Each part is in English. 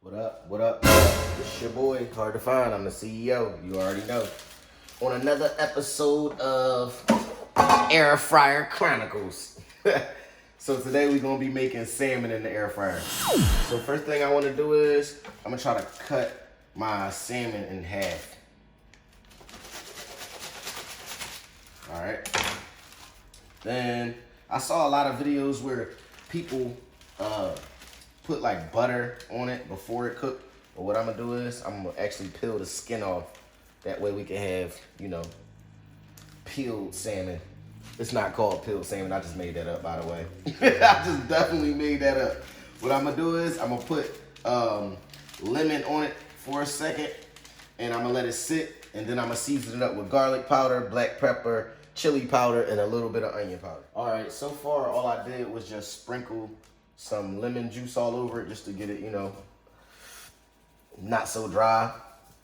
What up, what up, what up? It's your boy, Hard to Find. I'm the CEO, you already know. On another episode of Air Fryer Chronicles. So today we're gonna be making salmon in the air fryer. So first thing I wanna do is, I'm gonna try to cut my salmon in half. All right. Then I saw a lot of videos where people put like butter on it before it cooked. But what I'm gonna do is I'm gonna actually peel the skin off. That way we can have, you know, peeled salmon. It's not called peeled salmon. I just made that up, by the way. I just definitely made that up. What I'm gonna do is I'm gonna put lemon on it for a second, and I'm gonna let it sit, and then I'm gonna season it up with garlic powder, black pepper, chili powder, and a little bit of onion powder. All right, so far all I did was just sprinkle some lemon juice all over it just to get it, you know, not so dry.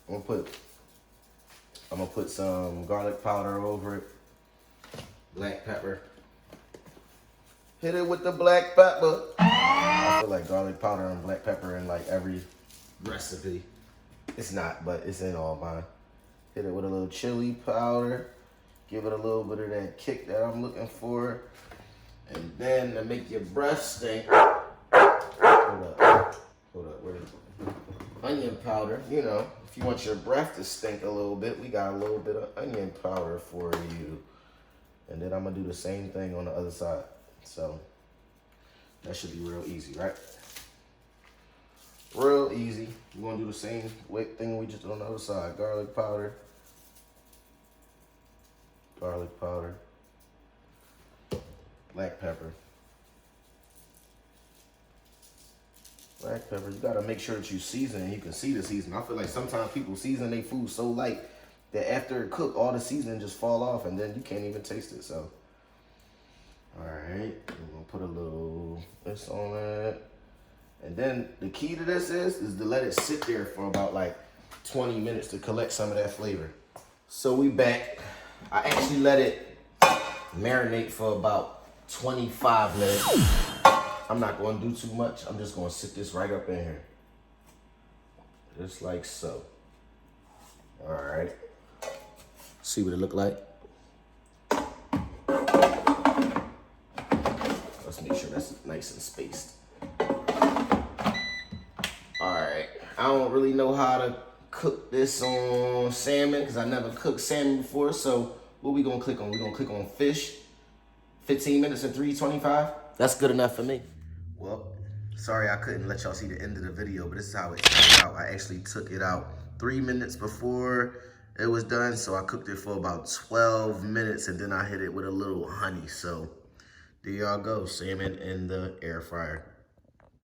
I'm gonna put some garlic powder over it, black pepper. Hit it with the black pepper. I feel like garlic powder and black pepper in like every recipe. It's not, but it's in all mine. Hit it with a little chili powder. Give it a little bit of that kick that I'm looking for. And then to make your breath stink, hold up, where is it? Onion powder. You know, if you want your breath to stink a little bit, we got a little bit of onion powder for you. And then I'm gonna do the same thing on the other side. So that should be real easy, right? Real easy. We're gonna do the same thing we just did on the other side. Garlic powder. Garlic powder. Black pepper. Black pepper. You gotta make sure that you season and you can see the season. I feel like sometimes people season their food so light that after it cook, all the seasoning just fall off and then you can't even taste it. So, all right, we're gonna put a little this on it. And then the key to this is to let it sit there for about like 20 minutes to collect some of that flavor. So we back. I actually let it marinate for about 25 minutes. I'm not going to do too much. I'm just going to sit this right up in here. Just like so. All right. See what it look like. Let's make sure that's nice and spaced. All right. I don't really know how to cook this on salmon because I never cooked salmon before. So what we going to click on? We're going to click on fish. 15 minutes and 325. That's good enough for me. Well, sorry I couldn't let y'all see the end of the video, but this is how it turned out. I actually took it out 3 minutes before it was done, so I cooked it for about 12 minutes, and then I hit it with a little honey. So there y'all go, salmon in the air fryer.